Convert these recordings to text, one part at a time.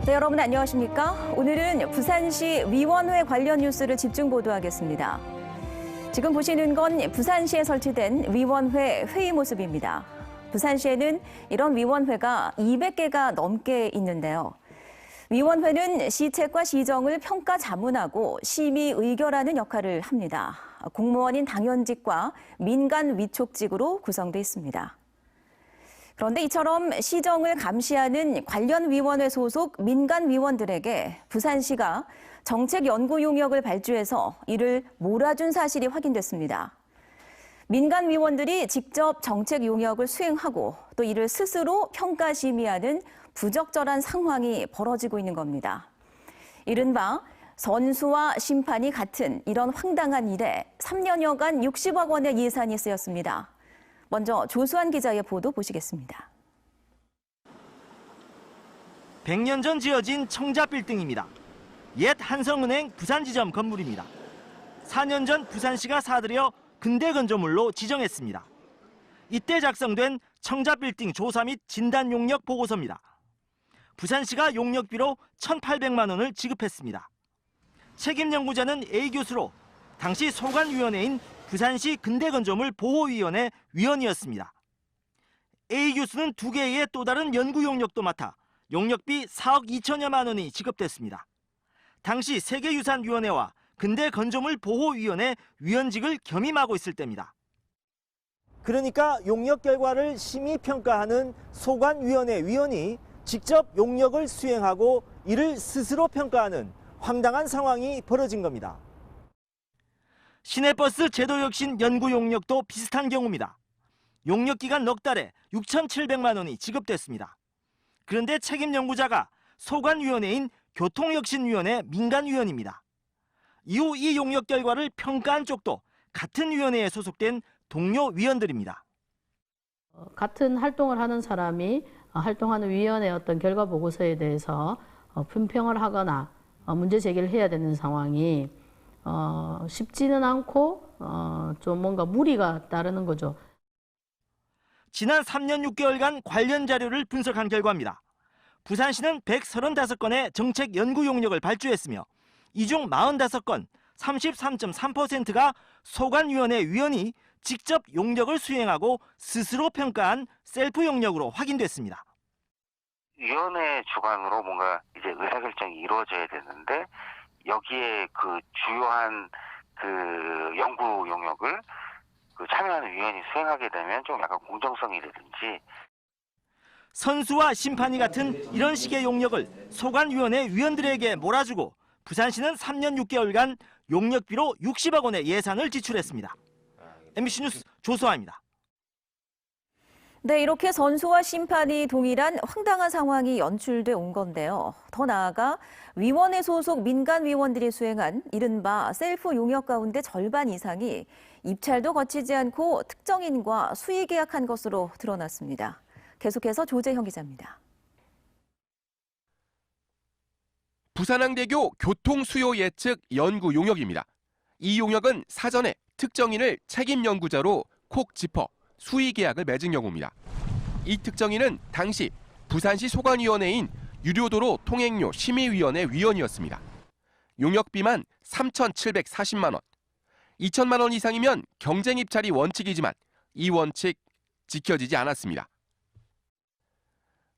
네, 여러분 안녕하십니까? 오늘은 부산시 위원회 관련 뉴스를 집중 보도하겠습니다. 지금 보시는 건 부산시에 설치된 위원회 회의 모습입니다. 부산시에는 이런 위원회가 200개가 넘게 있는데요. 위원회는 시책과 시정을 평가 자문하고 심의 의결하는 역할을 합니다. 공무원인 당연직과 민간 위촉직으로 구성돼 있습니다. 그런데 이처럼 시정을 감시하는 관련 위원회 소속 민간 위원들에게 부산시가 정책 연구 용역을 발주해서 이를 몰아준 사실이 확인됐습니다. 민간 위원들이 직접 정책 용역을 수행하고 또 이를 스스로 평가 심의하는 부적절한 상황이 벌어지고 있는 겁니다. 이른바 선수와 심판이 같은 이런 황당한 일에 3년여간 60억 원의 예산이 쓰였습니다. 먼저 조수환 기자의 보도 보시겠습니다. 100년 전 지어진 청자빌딩입니다. 옛 한성은행 부산지점 건물입니다. 4년 전 부산시가 사들여 근대건조물로 지정했습니다. 이때 작성된 청자빌딩 조사 및 진단 용역 보고서입니다. 부산시가 용역비로 1,800만 원을 지급했습니다. 책임 연구자는 A 교수로 당시 소관위원회인 부산시 근대건조물 보호위원회 위원이었습니다. A 교수는 2개의 또 다른 연구 용역도 맡아 용역비 4억 2천여만 원이 지급됐습니다. 당시 세계유산위원회와 근대건조물 보호위원회 위원직을 겸임하고 있을 때입니다. 그러니까 용역 결과를 심의평가하는 소관위원회 위원이 직접 용역을 수행하고 이를 스스로 평가하는 황당한 상황이 벌어진 겁니다. 시내버스 제도 혁신 연구 용역도 비슷한 경우입니다. 용역 기간 넉 달에 6,700만 원이 지급됐습니다. 그런데 책임 연구자가 소관위원회인 교통혁신위원회 민간위원입니다. 이후 이 용역 결과를 평가한 쪽도 같은 위원회에 소속된 동료 위원들입니다. 같은 활동을 하는 사람이 활동하는 위원회의 어떤 결과 보고서에 대해서 품평을 하거나 문제 제기를 해야 되는 상황이 쉽지는 않고 좀 뭔가 무리가 따르는 거죠. 지난 3년 6개월간 관련 자료를 분석한 결과입니다. 부산시는 135건의 정책 연구 용역을 발주했으며 이 중 45건, 33.3%가 소관위원회 위원이 직접 용역을 수행하고 스스로 평가한 셀프 용역으로 확인됐습니다. 위원회 주관으로 뭔가 이제 의사결정이 이루어져야 되는데 여기에 그 주요한 그 연구 용역을 참여하는 위원이 수행하게 되면 좀 약간 공정성이라든지 선수와 심판이 같은 이런 식의 용역을 소관위원회 위원들에게 몰아주고 부산시는 3년 6개월간 용역비로 60억 원의 예산을 지출했습니다. MBC 뉴스 조수아입니다. 네, 이렇게 선수와 심판이 동일한 황당한 상황이 연출돼 온 건데요. 더 나아가 위원회 소속 민간 위원들이 수행한 이른바 셀프 용역 가운데 절반 이상이 입찰도 거치지 않고 특정인과 수의 계약한 것으로 드러났습니다. 계속해서 조재형 기자입니다. 부산항대교 교통수요 예측 연구 용역입니다. 이 용역은 사전에 특정인을 책임 연구자로 콕 짚어 수의 계약을 맺은 경우입니다. 이 특정인은 당시 부산시 소관위원회인 유료도로 통행료 심의위원회 위원이었습니다. 용역비만 3,740만 원. 2천만 원 이상이면 경쟁 입찰이 원칙이지만 이 원칙 지켜지지 않았습니다.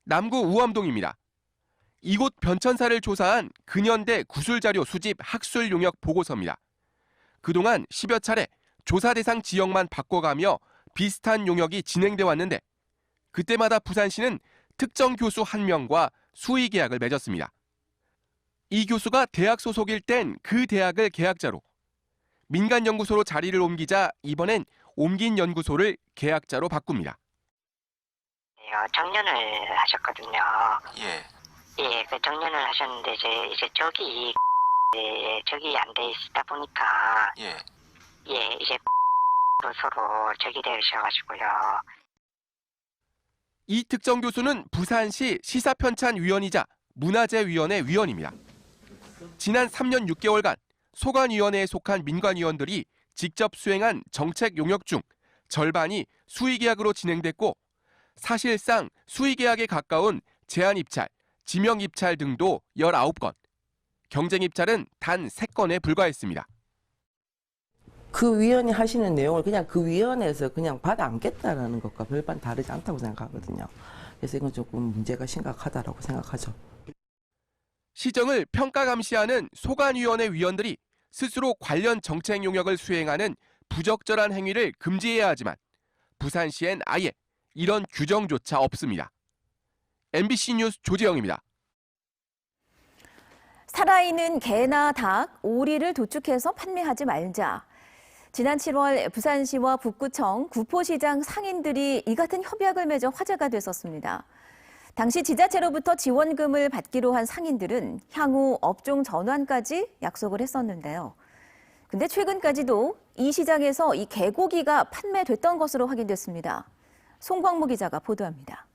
남구 우암동입니다. 이곳 변천사를 조사한 근현대 구술자료 수집 학술 용역 보고서입니다. 그동안 10여 차례 조사 대상 지역만 바꿔가며 비슷한 용역이 진행돼 왔는데 그때마다 부산시는 특정 교수 1명과 수의 계약을 맺었습니다. 이 교수가 대학 소속일 땐 그 대학을 계약자로, 민간 연구소로 자리를 옮기자 이번엔 옮긴 연구소를 계약자로 바꿉니다. 정년을 하셨거든요. 예. 예, 그 정년을 하셨는데 이제 적이 안 돼 있다 보니까 예. 예, 이제 서로 적이 되셔가지고요. 이 특정 교수는 부산시 시사편찬위원이자 문화재위원회 위원입니다. 지난 3년 6개월간 소관위원회에 속한 민간위원들이 직접 수행한 정책 용역 중 절반이 수의계약으로 진행됐고 사실상 수의계약에 가까운 제한입찰, 지명 입찰 등도 19건, 경쟁 입찰은 단 3건에 불과했습니다. 그 위원이 하시는 내용을 그냥 그 위원회에서 그냥 받아 안겠다라는 것과 별반 다르지 않다고 생각하거든요. 그래서 이건 조금 문제가 심각하다라고 생각하죠. 시정을 평가 감시하는 소관위원회 위원들이 스스로 관련 정책 용역을 수행하는 부적절한 행위를 금지해야 하지만 부산시엔 아예 이런 규정조차 없습니다. MBC 뉴스 조재영입니다. 살아있는 개나 닭, 오리를 도축해서 판매하지 말자. 지난 7월 부산시와 북구청, 구포시장 상인들이 이 같은 협약을 맺어 화제가 됐었습니다. 당시 지자체로부터 지원금을 받기로 한 상인들은 향후 업종 전환까지 약속을 했었는데요. 근데 최근까지도 이 시장에서 이 개고기가 판매됐던 것으로 확인됐습니다. 송광무 기자가 보도합니다.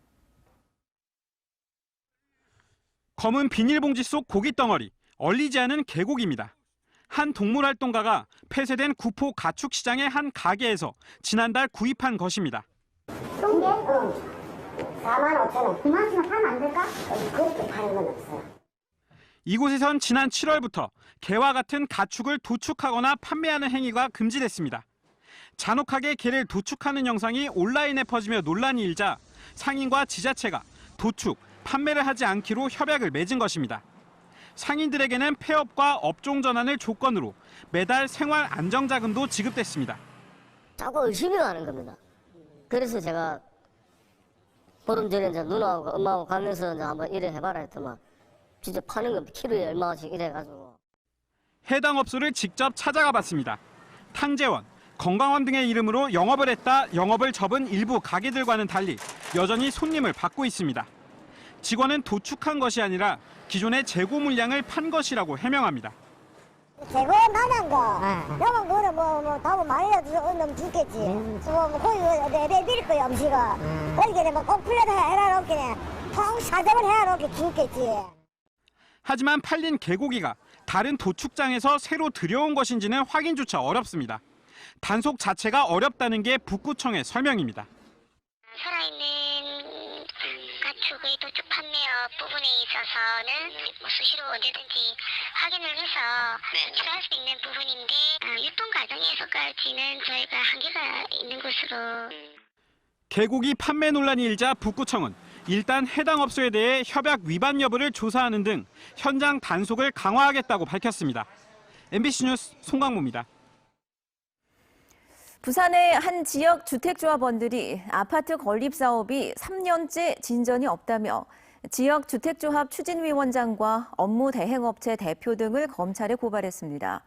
검은 비닐봉지 속 고기 덩어리, 얼리지 않은 개고기입니다. 한 동물활동가가 폐쇄된 구포 가축시장의 한 가게에서 지난달 구입한 것입니다. 똥개? 45,000원. 그만큼 사면 안 될까? 그렇게 파는 건 없어요. 이곳에선 지난 7월부터 개와 같은 가축을 도축하거나 판매하는 행위가 금지됐습니다. 잔혹하게 개를 도축하는 영상이 온라인에 퍼지며 논란이 일자 상인과 지자체가 도축, 판매를 하지 않기로 협약을 맺은 것입니다. 상인들에게는 폐업과 업종 전환을 조건으로 매달 생활 안정자금도 지급됐습니다. 자꾸 의심이 가는 겁니다. 그래서 제가 보름 전에 이제 누나하고 엄마하고 가면서 이제 한번 일을 해봐라 했더만 진짜 파는 거 키로에 얼마씩 이래가지고. 해당 업소를 직접 찾아가 봤습니다. 탕재원, 건강원 등의 이름으로 영업을 했다 영업을 접은 일부 가게들과는 달리 여전히 손님을 받고 있습니다. 직원은 도축한 것이 아니라 기존의 재고 물량을 판 것이라고 해명합니다. 재고 만한 거, 남은 거는 뭐 다음 말이라도 넣으면 죽겠지. 뭐 거기 내 드릴 거야 음식은. 그러니까 뭐꼭 풀려도 해라 놓게 통 사정을 해라 놓게 죽겠지. 하지만 팔린 개고기가 다른 도축장에서 새로 들여온 것인지는 확인조차 어렵습니다. 단속 자체가 어렵다는 게 북구청의 설명입니다. 살아있는 가축의 도축 판매업 부분에 있어서는 수시로 언제든지 확인을 해서 조치할 수 있는 부분인데 유통 과정에서까지는 저희가 한계가 있는 것으로. 개고기 판매 논란이 일자 북구청은 일단 해당 업소에 대해 협약 위반 여부를 조사하는 등 현장 단속을 강화하겠다고 밝혔습니다. MBC 뉴스 송광무입니다. 부산의 한 지역 주택조합원들이 아파트 건립 사업이 3년째 진전이 없다며 지역 주택조합 추진위원장과 업무 대행업체 대표 등을 검찰에 고발했습니다.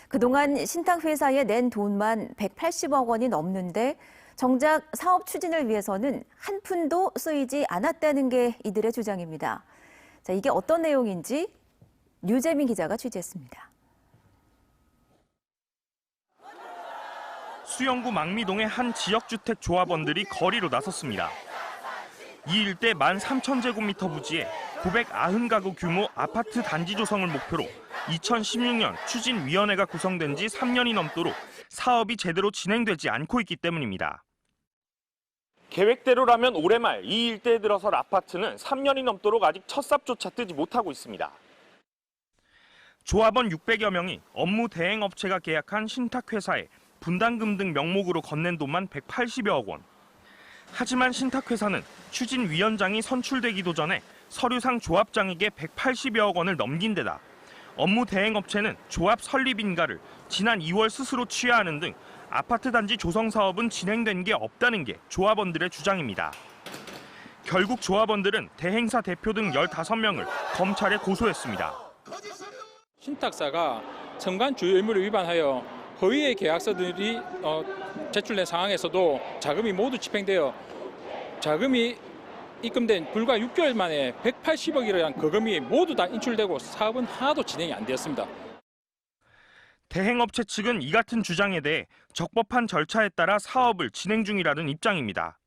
그동안 신탁회사에 낸 돈만 180억 원이 넘는데 정작 사업 추진을 위해서는 한 푼도 쓰이지 않았다는 게 이들의 주장입니다. 자, 이게 어떤 내용인지 류재민 기자가 취재했습니다. 수영구 망미동의 한 지역주택 조합원들이 거리로 나섰습니다. 이 일대 13,000제곱미터 부지에 990가구 규모 아파트 단지 조성을 목표로 2016년 추진위원회가 구성된 지 3년이 넘도록 사업이 제대로 진행되지 않고 있기 때문입니다. 계획대로라면 올해 말 이 일대에 들어설 아파트는 3년이 넘도록 아직 첫 삽조차 뜨지 못하고 있습니다. 조합원 600여 명이 업무 대행업체가 계약한 신탁회사에 분담금 등 명목으로 건넨 돈만 180여억 원. 하지만 신탁회사는 추진위원장이 선출되기도 전에 서류상 조합장에게 180여억 원을 넘긴 데다 업무 대행업체는 조합 설립 인가를 지난 2월 스스로 취하하는 등 아파트 단지 조성 사업은 진행된 게 없다는 게 조합원들의 주장입니다. 결국 조합원들은 대행사 대표 등 15명을 검찰에 고소했습니다. 신탁사가 정관 주요 의무를 위반하여 허위의 계약서들이 제출된 상황에서도 자금이 모두 집행되어 자금이 입금된 불과 6개월 만에 180억이라는 거금이 모두 다 인출되고 사업은 하나도 진행이 안 되었습니다. 대행업체 측은 이 같은 주장에 대해 적법한 절차에 따라 사업을 진행 중이라는 입장입니다.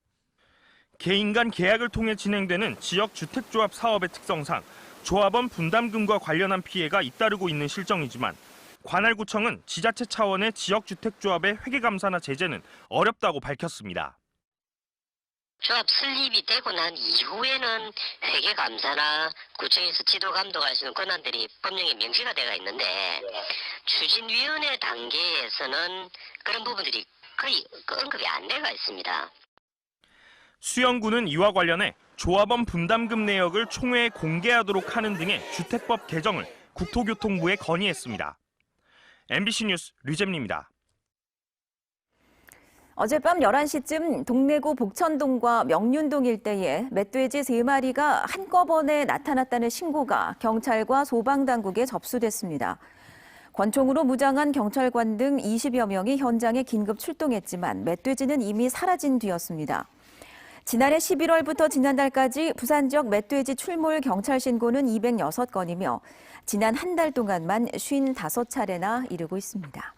개인 간 계약을 통해 진행되는 지역 주택조합 사업의 특성상 조합원 분담금과 관련한 피해가 잇따르고 있는 실정이지만 관할구청은 지자체 차원의 지역주택조합의 회계감사나 제재는 어렵다고 밝혔습니다. 조합 설립이 되고 난 이후에는 회계감사나 구청에서 지도 감독할 수 있는 권한들이 법령에 명시가 되어 있는데 추진위원회 단계에서는 그런 부분들이 거의 언급이 안 되어 있습니다. 수영구는 이와 관련해 조합원 분담금 내역을 총회에 공개하도록 하는 등의 주택법 개정을 국토교통부에 건의했습니다. MBC 뉴스 류잼리입니다. 어젯밤 11시쯤 동래구 복천동과 명륜동 일대에 멧돼지 3마리가 한꺼번에 나타났다는 신고가 경찰과 소방당국에 접수됐습니다. 권총으로 무장한 경찰관 등 20여 명이 현장에 긴급 출동했지만 멧돼지는 이미 사라진 뒤였습니다. 지난해 11월부터 지난달까지 부산 지역 멧돼지 출몰 경찰 신고는 206건이며 지난 한 달 동안만 55차례나 이르고 있습니다.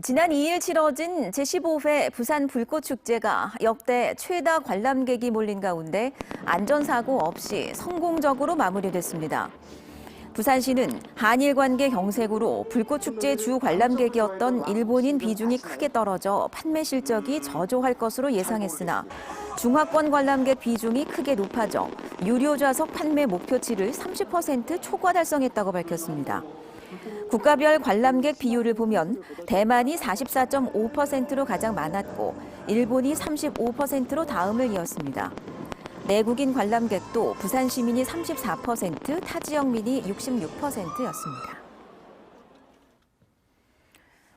지난 2일 치러진 제15회 부산 불꽃축제가 역대 최다 관람객이 몰린 가운데 안전사고 없이 성공적으로 마무리됐습니다. 부산시는 한일 관계 경색으로 불꽃축제 주 관람객이었던 일본인 비중이 크게 떨어져 판매 실적이 저조할 것으로 예상했으나 중화권 관람객 비중이 크게 높아져 유료 좌석 판매 목표치를 30% 초과 달성했다고 밝혔습니다. 국가별 관람객 비율을 보면 대만이 44.5%로 가장 많았고 일본이 35%로 다음을 이었습니다. 내국인 관람객도 부산 시민이 34%, 타 지역민이 66%였습니다.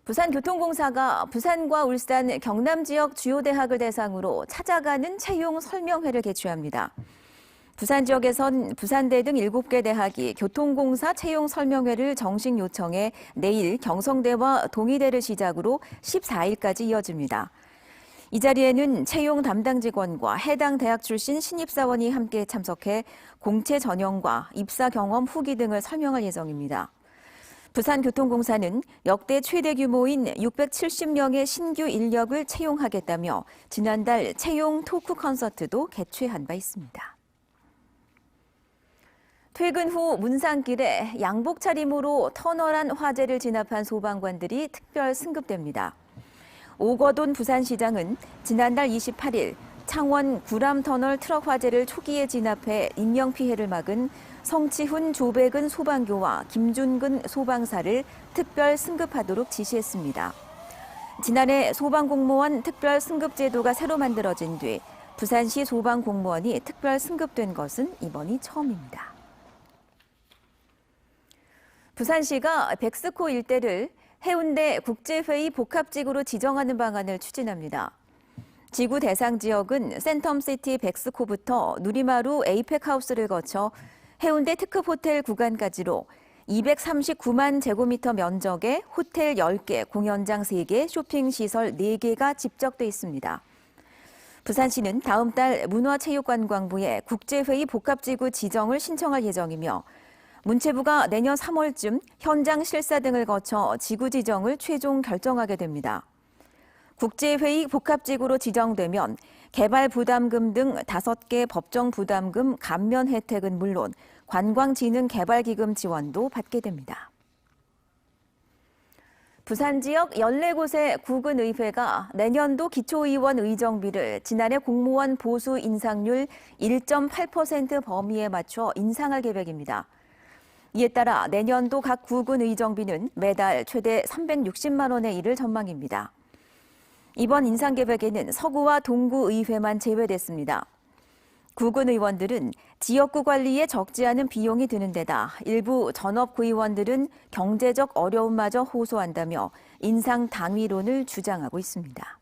부산교통공사가 부산과 울산, 경남 지역 주요 대학을 대상으로 찾아가는 채용 설명회를 개최합니다. 부산 지역에선 부산대 등 7개 대학이 교통공사 채용 설명회를 정식 요청해 내일 경성대와 동의대를 시작으로 14일까지 이어집니다. 이 자리에는 채용 담당 직원과 해당 대학 출신 신입사원이 함께 참석해 공채 전형과 입사 경험 후기 등을 설명할 예정입니다. 부산교통공사는 역대 최대 규모인 670명의 신규 인력을 채용하겠다며 지난달 채용 토크 콘서트도 개최한 바 있습니다. 퇴근 후 문상길에 양복 차림으로 터널안 화재를 진압한 소방관들이 특별 승급됩니다. 오거돈 부산시장은 지난달 28일 창원 구람터널 트럭 화재를 초기에 진압해 인명피해를 막은 성치훈 조백은 소방교와 김준근 소방사를 특별 승급하도록 지시했습니다. 지난해 소방공무원 특별 승급제도가 새로 만들어진 뒤 부산시 소방공무원이 특별 승급된 것은 이번이 처음입니다. 부산시가 백스코 일대를 해운대 국제회의 복합지구로 지정하는 방안을 추진합니다. 지구 대상 지역은 센텀시티 백스코부터 누리마루 에이펙하우스를 거쳐 해운대 특급 호텔 구간까지로 239만 제곱미터 면적의 호텔 10개, 공연장 3개, 쇼핑시설 4개가 집적돼 있습니다. 부산시는 다음 달 문화체육관광부에 국제회의 복합지구 지정을 신청할 예정이며 문체부가 내년 3월쯤 현장 실사 등을 거쳐 지구 지정을 최종 결정하게 됩니다. 국제회의 복합지구로 지정되면 개발 부담금 등 5개 법정 부담금 감면 혜택은 물론 관광진흥개발기금 지원도 받게 됩니다. 부산 지역 14곳의 구군의회가 내년도 기초의원 의정비를 지난해 공무원 보수 인상률 1.8% 범위에 맞춰 인상할 계획입니다. 이에 따라 내년도 각 구군 의정비는 매달 최대 360만 원에 이를 전망입니다. 이번 인상 계획에는 서구와 동구 의회만 제외됐습니다. 구군 의원들은 지역구 관리에 적지 않은 비용이 드는 데다 일부 전업 구의원들은 경제적 어려움마저 호소한다며 인상 당위론을 주장하고 있습니다.